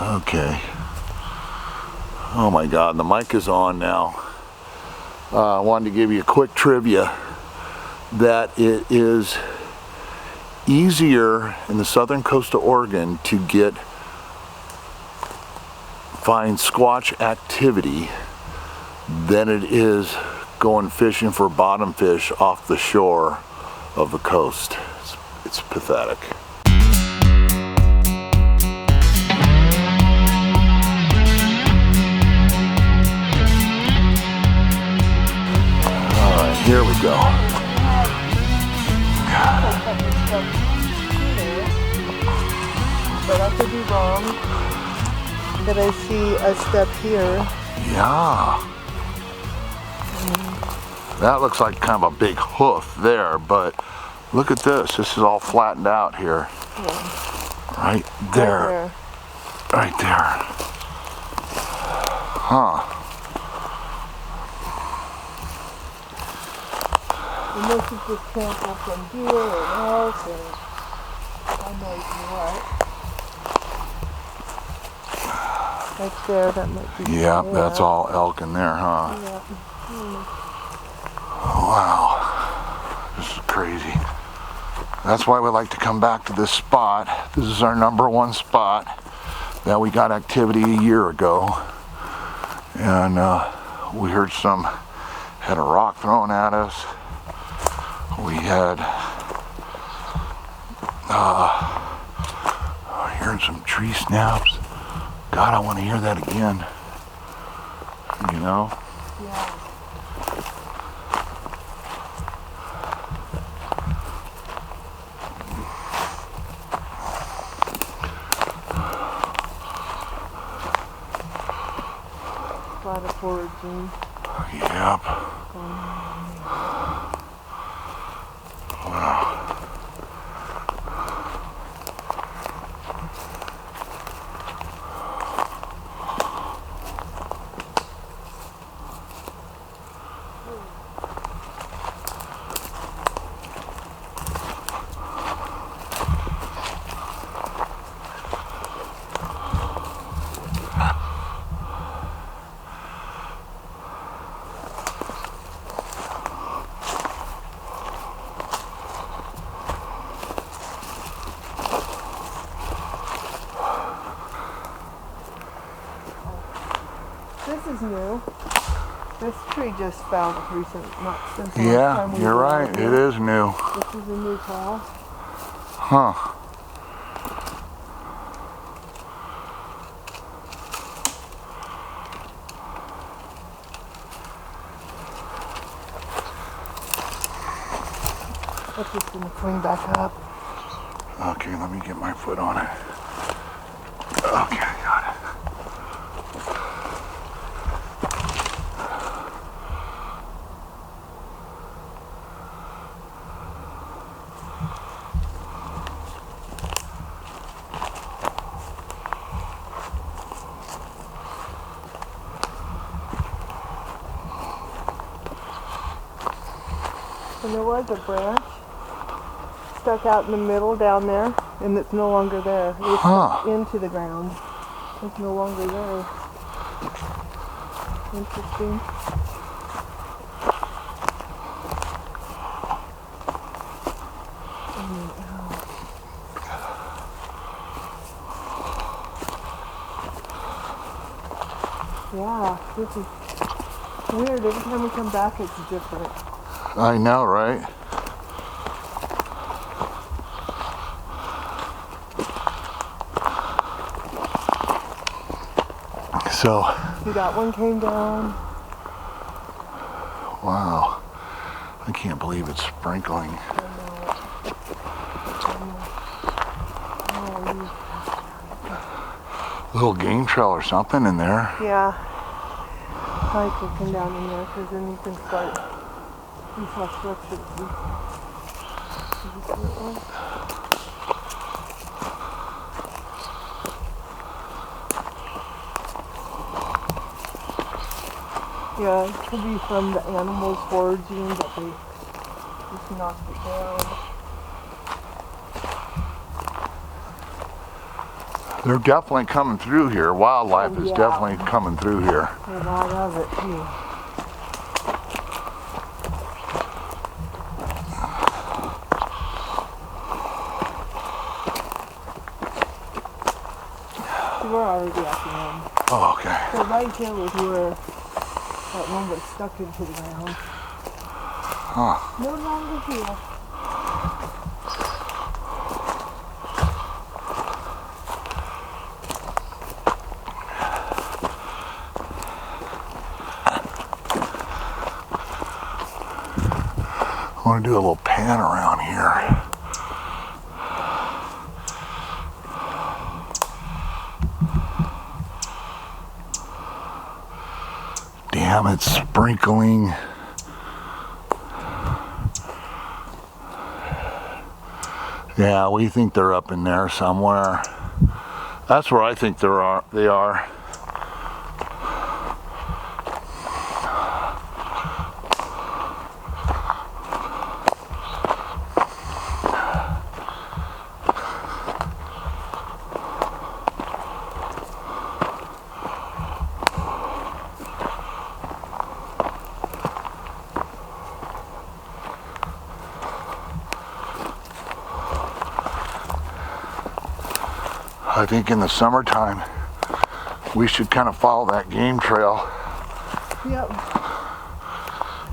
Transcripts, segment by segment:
Okay. Oh my God, the mic is on now. I wanted to give you a quick trivia that it is easier in the southern coast of Oregon to find squatch activity than it is going fishing for bottom fish off the shore of the coast. It's pathetic. Here we go. But I could be wrong. But I see a step here. Yeah. That looks like kind of a big hoof there, but look at this. This is all flattened out here. Yeah. Right there. Right there. Huh. And this is just sample from here and elk and I know what. Right there, that might be. Yeah, that's all elk in there, huh? Yeah. Wow. This is crazy. That's why we like to come back to this spot. This is our #1 spot that we got activity a year ago. And we heard had a rock thrown at us. We had hearing some tree snaps. God, I want to hear that again. You know? Yeah. A lot of foraging. Yep. Wow. This is new. This tree just fell recent, not since the last Yeah, time we you're were right. out It here. is new. This is a new tile. Huh. I'm just gonna clean back up. Okay, let me get my foot on it. Okay, got it. And there was a branch stuck out in the middle down there, and it's no longer there. It was stuck into the ground. It's no longer there. Interesting. Yeah, this is weird. Every time we come back, it's different. I know, right? So, See, that one came down. wow. I can't believe it's sprinkling. Little game trail or something in there. Yeah. Lights will come down in there because then you can start. You saw structure. Yeah, it could be from the animals foraging, but they just knocked it down. They're definitely coming through here. Wildlife is definitely coming through here. A lot of it too. We're already at the end. Oh, okay. So right here was where that one was stuck into the ground. Huh. No longer here. I want to do a little pan around here. Damn, it's sprinkling. Yeah, we think they're up in there somewhere. That's where I think they are. I think in the summertime, we should kind of follow that game trail. Yep.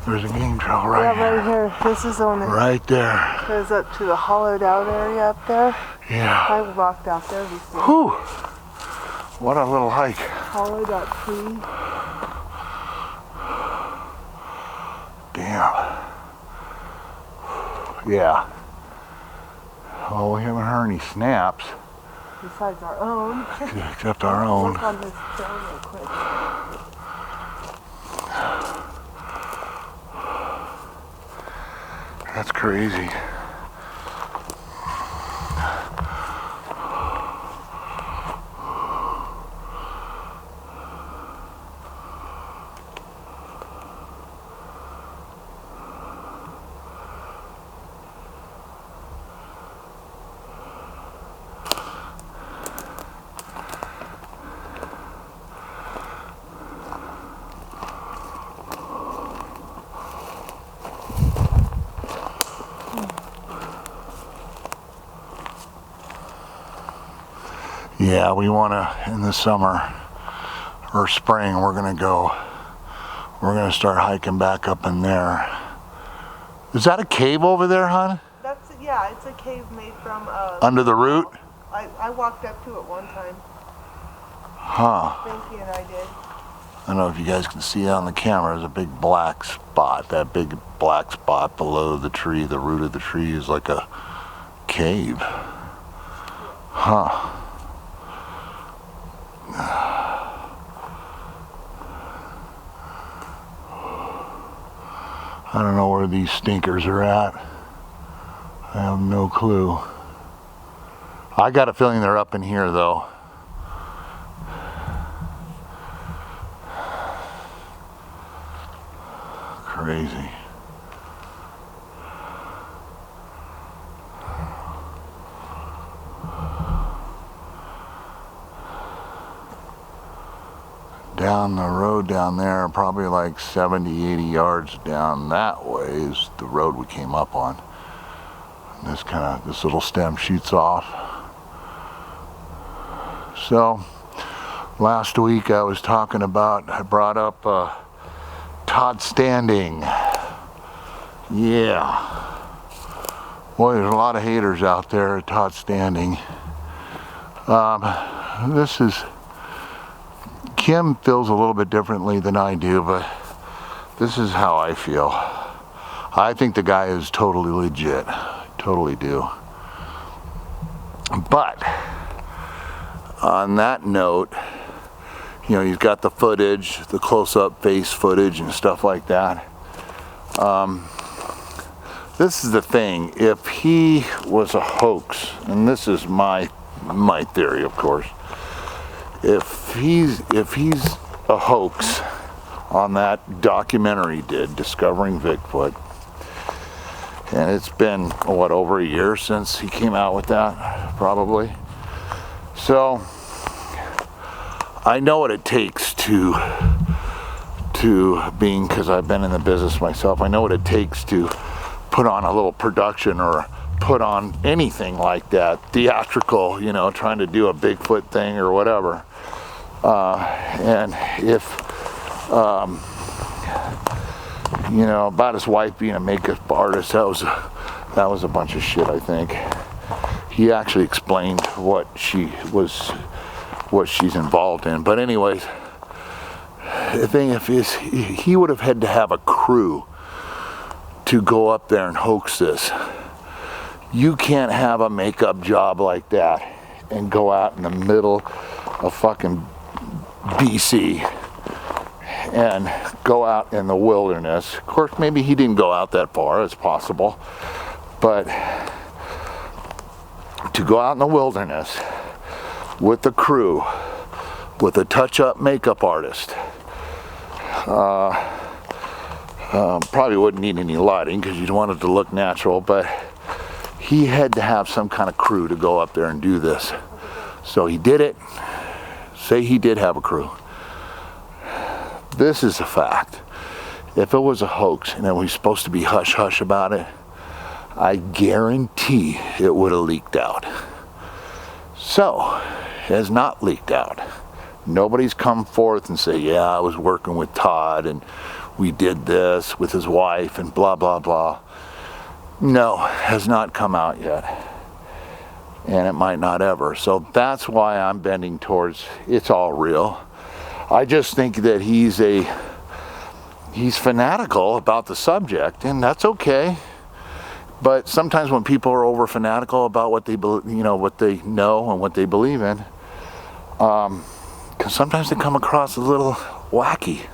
There's a game trail right here. Yeah, right here. This is the one that Right there. goes up to the hollowed out area up there. Yeah. I walked out there before. Whew. What a little hike. Hollowed out tree. Damn. Yeah. Well, we haven't heard any snaps. Besides our own. Except our own. Look on this trail real quick. That's crazy. Yeah, we want to, in the summer or spring, we're going to start hiking back up in there. Is that a cave over there, hon? That's, yeah, it's a cave made from Under the root? I walked up to it one time. Huh. Spanky and I did. I don't know if you guys can see it on the camera. There's a big black spot. That big black spot below the tree, the root of the tree, is like a cave. Huh. I don't know where these stinkers are at. I have no clue. I got a feeling they're up in here though. Crazy. Down the road down there, probably like 70, 80 yards down that way is the road we came up on. And this little stem shoots off. So, last week I brought up Todd standing. Yeah. Boy, there's a lot of haters out there at Todd standing. Kim feels a little bit differently than I do, but this is how I feel. I think the guy is totally legit. Totally do. But on that note, you know, he's got the footage, the close-up face footage and stuff like that. This is the thing. If he was a hoax, and this is my theory, of course. If he's a hoax on that documentary he did, Discovering Bigfoot, and it's been, what, over a year since he came out with that, probably. So, I know what it takes to being, because I've been in the business myself, I know what it takes to put on a little production or put on anything like that, theatrical, you know, trying to do a Bigfoot thing or whatever. And if, you know, about his wife being a makeup artist, that was a bunch of shit, I think. He actually explained what she's involved in. But anyways, the thing is, he would have had to have a crew to go up there and hoax this. You can't have a makeup job like that and go out in the middle of fucking BC and go out in the wilderness. Of course, maybe he didn't go out that far, it's possible, but to go out in the wilderness with the crew, with a touch-up makeup artist, probably wouldn't need any lighting because you'd want it to look natural, but he had to have some kind of crew to go up there and do this. So he did it. Say he did have a crew. This is a fact. If it was a hoax and it was supposed to be hush-hush about it, I guarantee it would have leaked out. So, it has not leaked out. Nobody's come forth and say, yeah, I was working with Todd and we did this with his wife and blah, blah, blah. No, has not come out yet. And it might not ever. So that's why I'm bending towards it's all real. I just think that he's fanatical about the subject, and that's okay. But sometimes when people are over fanatical about what they what they know and what they believe in, because sometimes they come across a little wacky.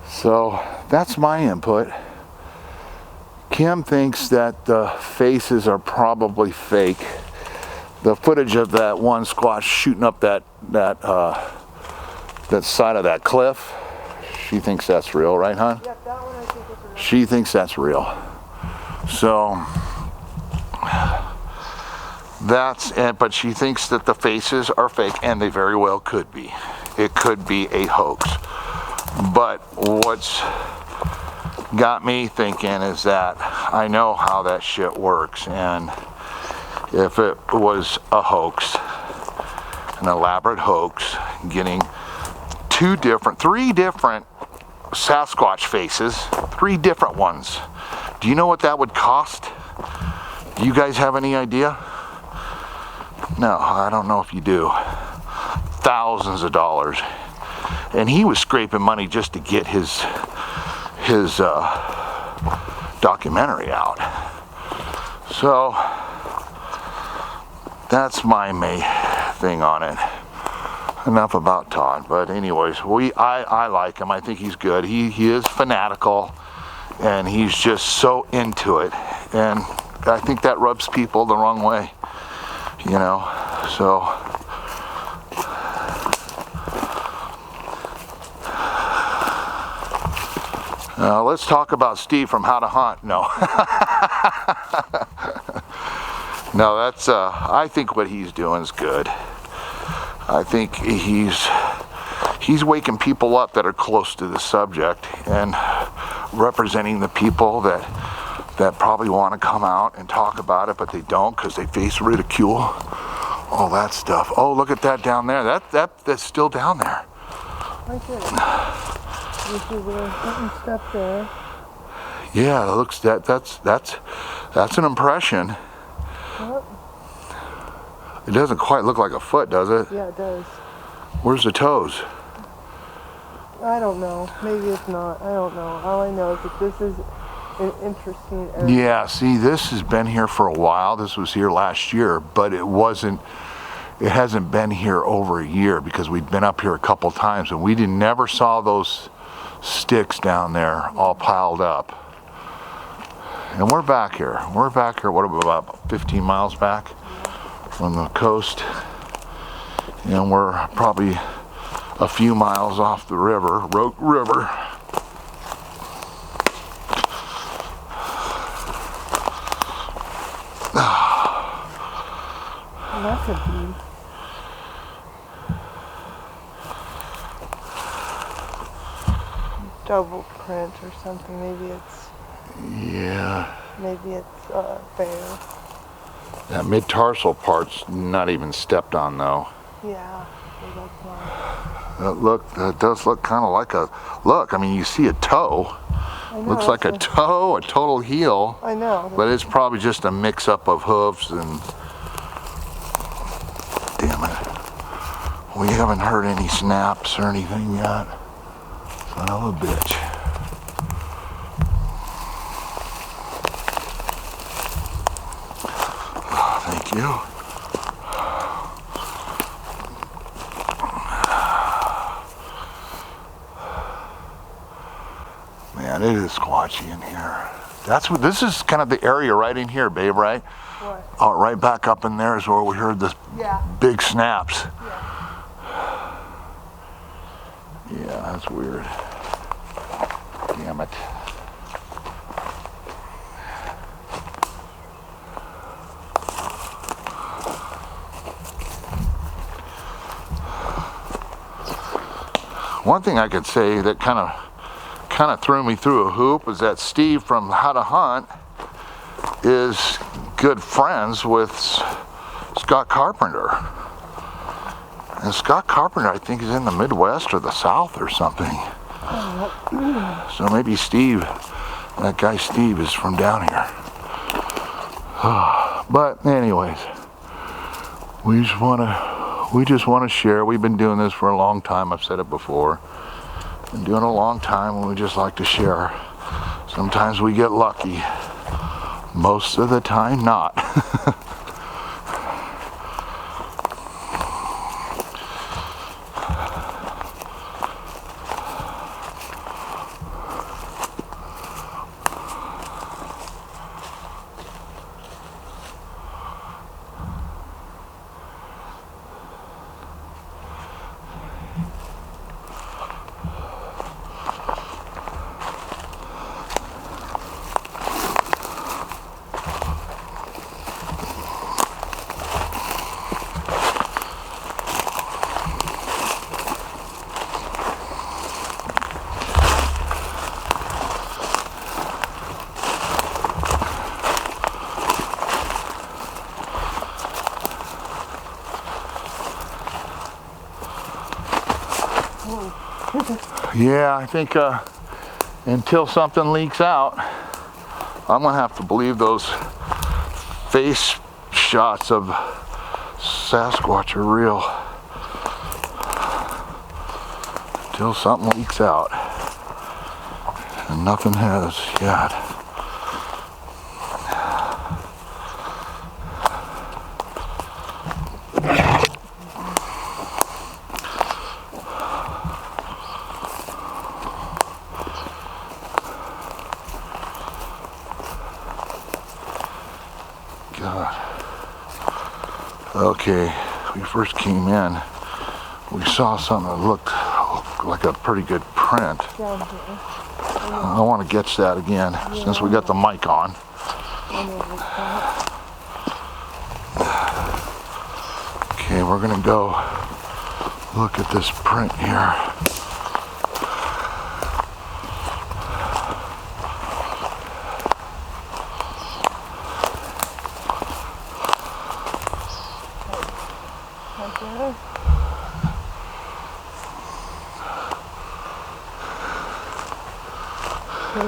So that's my input. Kim thinks that the faces are probably fake. The footage of that one squatch shooting up that side of that cliff, she thinks that's real, right, hon? Yeah, that one I think is real. She thinks that's real. So that's it, but she thinks that the faces are fake, and they very well could be. It could be a hoax. But what's got me thinking is that I know how that shit works, and if it was a hoax, an elaborate hoax, getting three different Sasquatch faces, 3 different ones. Do you know what that would cost? Do you guys have any idea? No, I don't know if you do. Thousands of dollars. And he was scraping money just to get his documentary out. So that's my main thing on it. Enough about Todd, but anyways, I like him. I think he's good. He is fanatical, and he's just so into it, and I think that rubs people the wrong way, you know. So let's talk about Steve from How to Hunt. No. No, that's I think what he's doing is good. I think he's waking people up that are close to the subject and representing the people that probably want to come out and talk about it, but they don't because they face ridicule, all that stuff. Oh, look at that down there. That's still down there. Right there. You see there's something stuff there. Yeah, it looks that's an impression. Yep. It doesn't quite look like a foot, does it? Yeah, it does. Where's the toes? I don't know. Maybe it's not. I don't know. All I know is that this is an interesting area. Yeah, see, this has been here for a while. This was here last year, but it hasn't been here over a year because we'd been up here a couple times and we never saw those sticks down there all piled up. And we're back here. What about 15 miles back from the coast? And we're probably a few miles off the river, Rogue River. Well, that's a view. double print or something. Maybe it's bear. That mid-tarsal part's not even stepped on though. Yeah, so that's not. That does look kind of like a, look, I mean, you see a toe. I know, Looks like a toe, a total heel. I know. But it's probably just a mix-up of hooves and, damn it. We haven't heard any snaps or anything yet. Son of a bitch. Oh, thank you. Man, it is squatchy in here. This is kind of the area right in here, babe, right? What? Oh, right back up in there is where we heard the big snaps. Yeah. Yeah, that's weird. Damn it. One thing I could say that kind of threw me through a hoop is that Steve from How to Hunt is good friends with Scott Carpenter. And Scott Carpenter, I think, is in the Midwest or the South or something. So maybe Steve, that guy Steve, is from down here. But anyways, we just want to share. We've been doing this for a long time. I've said it before. Been doing it a long time, and we just like to share. Sometimes we get lucky. Most of the time, not. Yeah, I think until something leaks out, I'm gonna have to believe those face shots of Sasquatch are real. Until something leaks out, and nothing has yet. God. Okay, we first came in, we saw something that looked like a pretty good print. I want to catch that again since we got the mic on. Okay, we're gonna go look at this print here.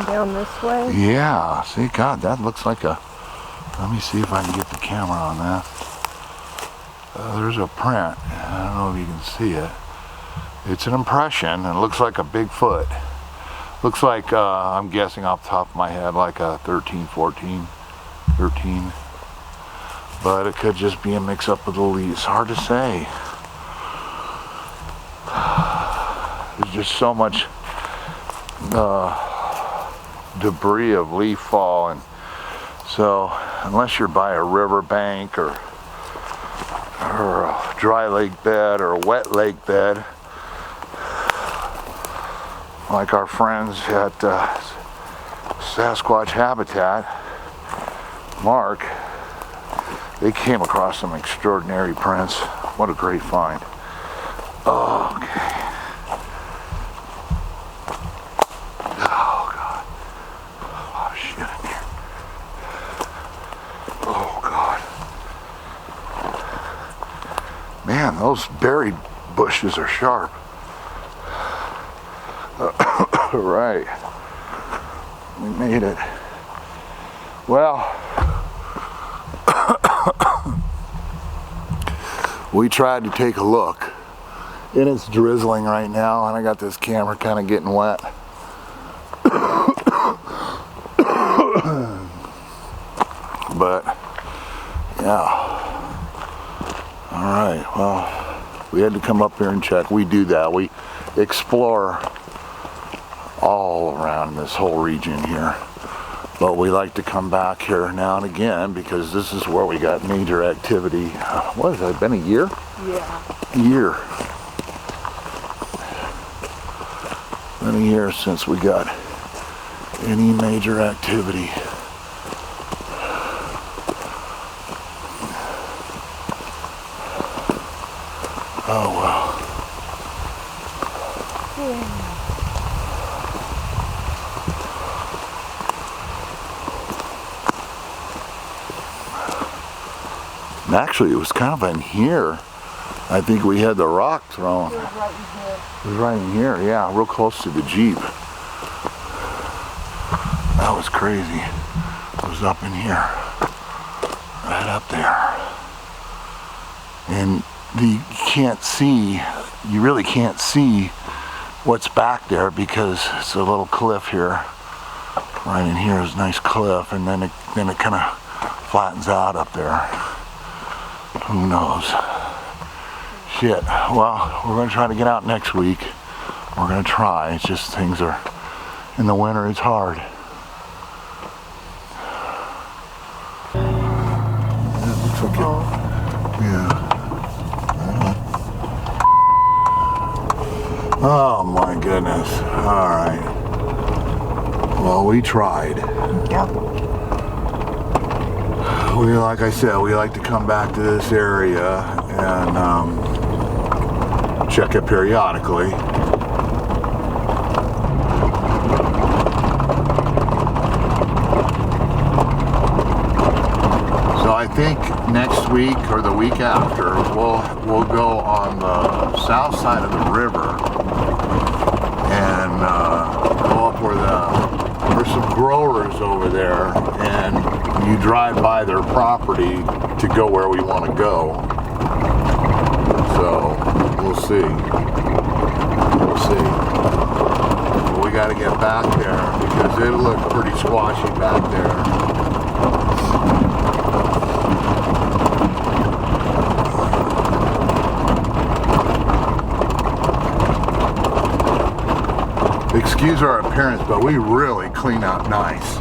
Down this way? Yeah, see, God, that looks like a, let me see if I can get the camera on that. There's a print, I don't know if you can see it. It's an impression, and it looks like a Bigfoot. Looks like, I'm guessing off the top of my head, like a 13. But it could just be a mix-up with the leaves. It's hard to say. There's just so much debris of leaf fall, and so unless you're by a river bank or a dry lake bed or a wet lake bed, like our friends at Sasquatch Habitat, Mark, they came across some extraordinary prints. What a great find. Okay. those berry bushes are sharp. Right. We made it. Well, we tried to take a look, and it's drizzling right now, and I got this camera kind of getting wet. But yeah. Alright, well, we had to come up here and check. We do that. We explore all around this whole region here. But we like to come back here now and again because this is where we got major activity. What has that been, a year? Yeah. A year. Been a year since we got any major activity. Oh well. And actually, it was kind of in here. I think we had the rock thrown. It was right in here. It was right in here, yeah, real close to the Jeep. That was crazy. It was up in here. Right up there. And you can't see, you really can't see what's back there because it's a little cliff here. Right in here is a nice cliff, and then it kind of flattens out up there. Who knows? Shit. Well, we're going to try to get out next week. We're going to try. It's just things are, in the winter it's hard. It looks like it. Yeah. Oh my goodness. Alright. Well, we tried. Yep. Like I said, we like to come back to this area and check it periodically. So I think next week or the week after, we'll go on the south side of the river and go up where there's some growers over there, and you drive by their property to go where we want to go. So we'll see. We'll see. But we got to get back there because it'll look pretty squashy back there. Excuse our appearance, but we really clean up nice.